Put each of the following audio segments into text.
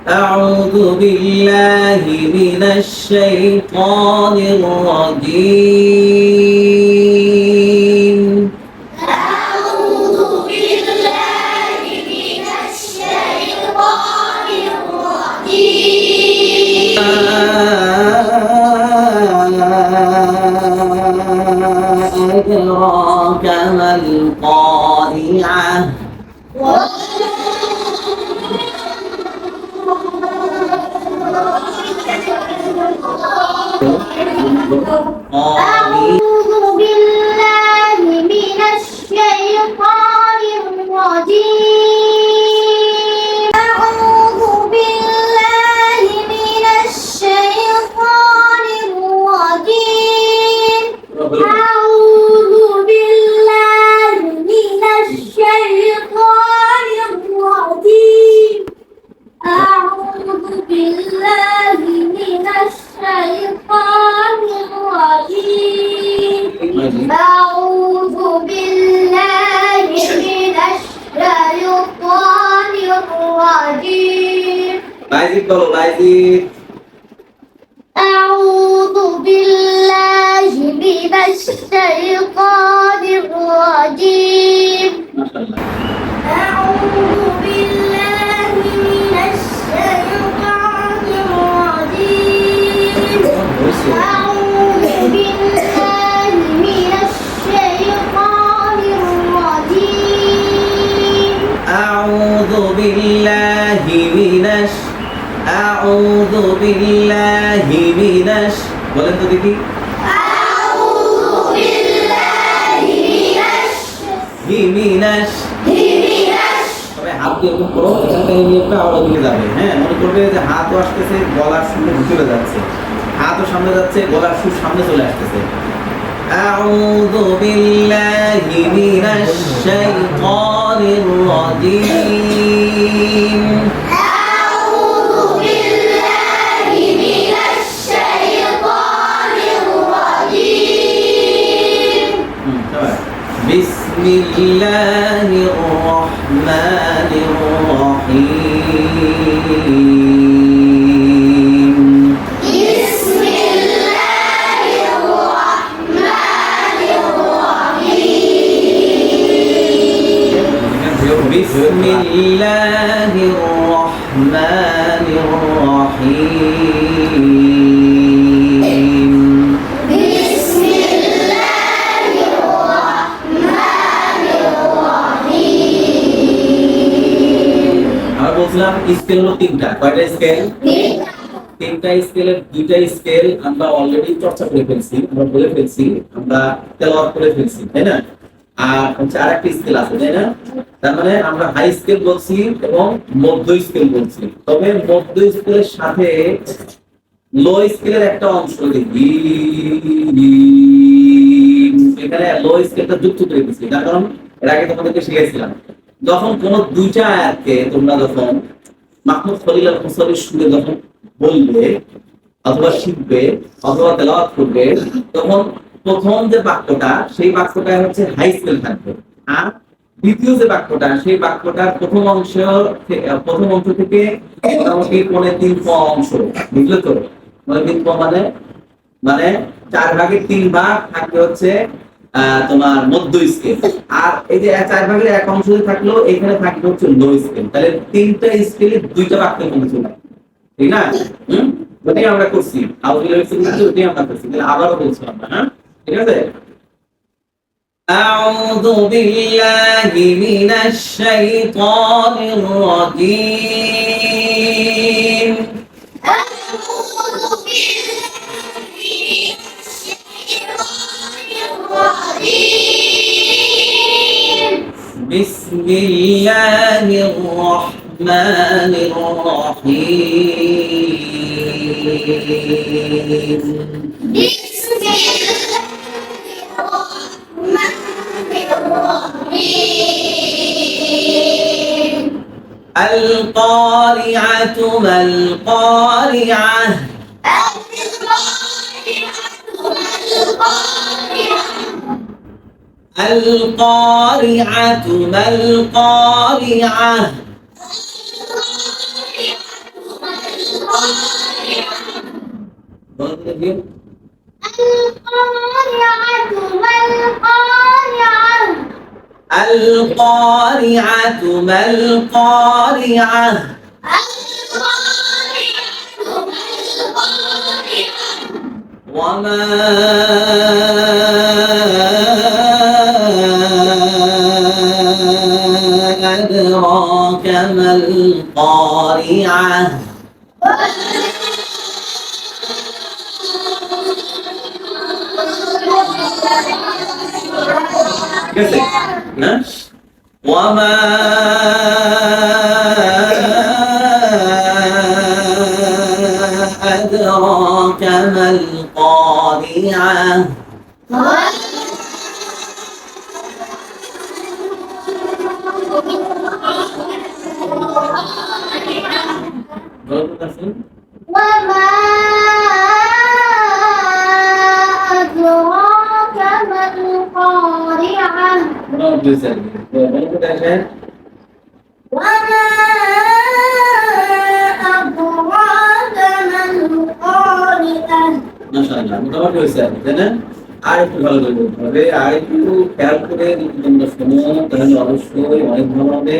أعوذ بالله من الشيطان الرجيم أعوذ بالله من الشيطان الرجيم أدراك ما القارعة أعوذ بالله من الشيطان الرجيم أعوذ بالله من الشيطان الرجيم أعوذ بالله من الشيطان الرجيم أعوذ بالله من الشيطان الرجيم أعوذ بالله من الشيطان الرجيم বাইজিদ বলো বাইজিদ أعوذ بالله من الشيطان الرجيم أعوذ بالله من الشيطان الرجيم أعوذ بالله من الشيطان الرجيم أعوذ بالله من أعوذ بالله من বলেন তো দেখি أعوذ بالله من তবে হাত দিয়ে এরকম করো এখান থেকে নিয়ে আওড়া দিকে যাবে হ্যাঁ মনে করবে যে হাতও আসতেছে গলার সুর চলে যাচ্ছে হাতও সামনে যাচ্ছে গলার সুর সামনে চলে আসতেছে أعوذ بالله من الشيطان الرجيم أعوذ بالله من الشيطان الرجيم بسم الله الرحمن الرحيم بسم الله الرحمن الرحيم بسم الله الرحمن الرحيم بسم الله الرحمن الرحيم আমরা বলছিলাম স্কেল হলো তিনটা কয়টা স্কেল তিনটা স্কেলের দুইটা স্কেল আমরা অলরেডি চর্চা করে ফেলছি আমরা বলে ফেলছি আমরা তেলাওয়াত করে ফেলছি তাই না আর হচ্ছে আরেকটা স্কেল আছে তাই না তার মানে আমরা হাই স্কেল বলছি এবং মধ্য স্কেল বলছি তবে মধ্য স্কেলের সাথে লো স্কেলের একটা অংশ দেখি এখানে লো স্কেলটা যুক্ত করে দিচ্ছি তার কারণ এর আগে তোমাদেরকে শিখেছিলাম যখন কোন দুইটা আয়াতকে তোমরা যখন মাহমুদ খলিল আল মুসালির সুরে যখন বলবে অথবা শিখবে অথবা তেলাওয়াত করবে তখন প্রথম যে বাক্যটা সেই বাক্যটা হচ্ছে হাই স্কেল থাকবে আর দ্বিতীয় যে বাক্যটা সেই বাক্যটার প্রথম অংশ থেকে মোটামুটি 3.5 অংশ বুঝলে তো 3.5 মানে মানে 4/3 ভাগ থাকবে হচ্ছে তোমার মধ্য স্কেল আর এই যে 4/1 অংশ থাকলো এখানে থাকবে হচ্ছে লো স্কেল তাহলে তিনটা স্কেলে দুইটা বাক্য মনে চলে ঠিক না ওটাই আমরা করছি ওটাই আমরা করছি তাহলে আবারও বলছি আমরা হ্যাঁ ঠিক আছে أعوذ بالله من الشيطان الرجيم أعوذ بالله من الشيطان الرجيم بسم الله الرحمن الرحيم بسم الله الرحمن الرحيم القارعة ما القارعة القارعة ما القارعة বলুন দেখি القارعة ما القارعة القارعة ما القارعة وما أدراك ما القارعة كيف؟ ها؟ وما أدراك ما القارعة وما أدراك ما القارعة وما أدراك ما القارعة মাশাআল্লাহ মোটামুটি হয়েছে তাই না আর একটু ভালো করে বলতে হবে আর একটু খেয়াল করে যদি তোমরা শোনো তাহলে অবশ্যই অনেক ভালো হবে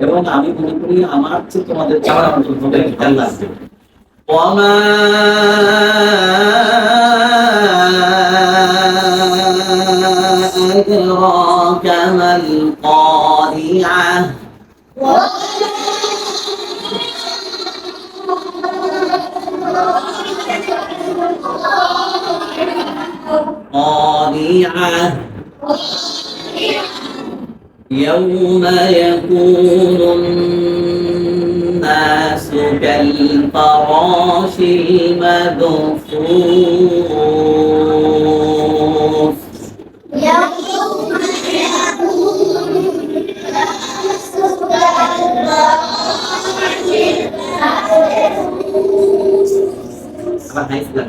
এবং আমি মনে করি আমার চেয়ে তোমাদের চাওয়ার মতো হবে খেয়াল লাগবে ওয়ামা আদরাকা মাল কারিআহ قارعة يوم يكون الناس كالفراش المبثوث يوم يكون الناس আবার হাই স্কেল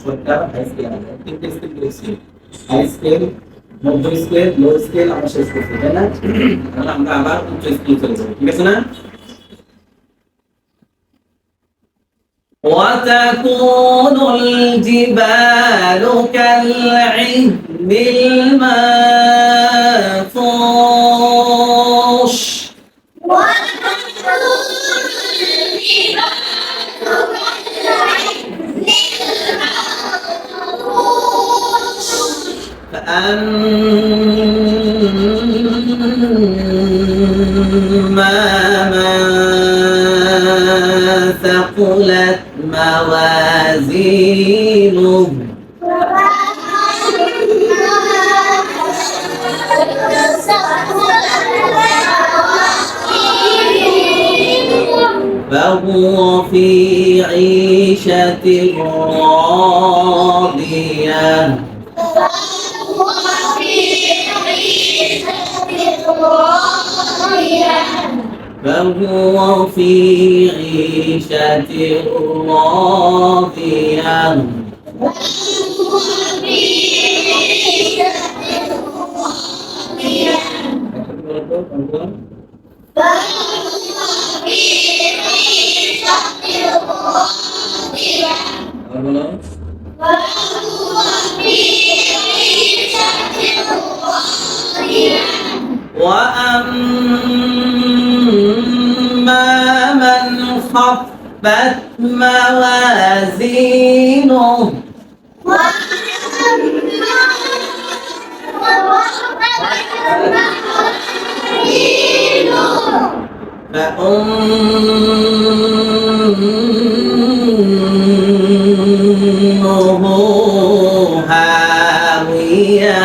সরকার হাই স্কেল তিনটে স্কেল রয়েছে হাই স্কেল মধ্য স্কেল লো স্কেল আমরা শেষ করছি তাই না তাহলে আমরা আবার উচ্চ স্কেল চলে যাবো ঠিক আছে না وتكون الجبال كالعهن المنفوش فأما من ثقلت موازينه فهو في عيشة راضية فهو في عيشة راضية وأما من خفت موازينه فأمه هاوية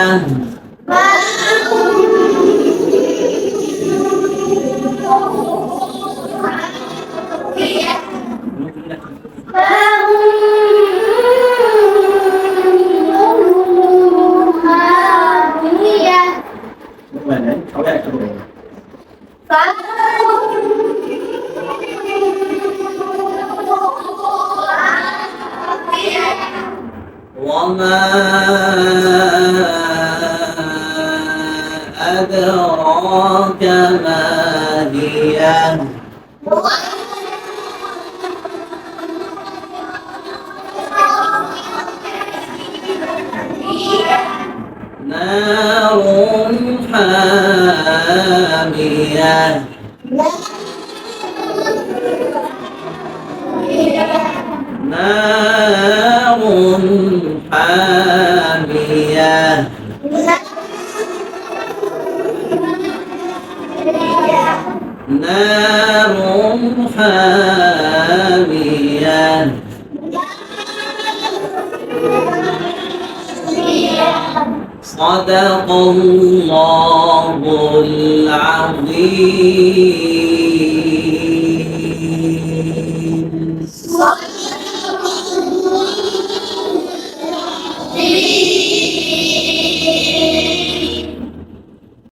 وما أدراك ما هي حامية نار حامية نار حامية صدق الله العظيم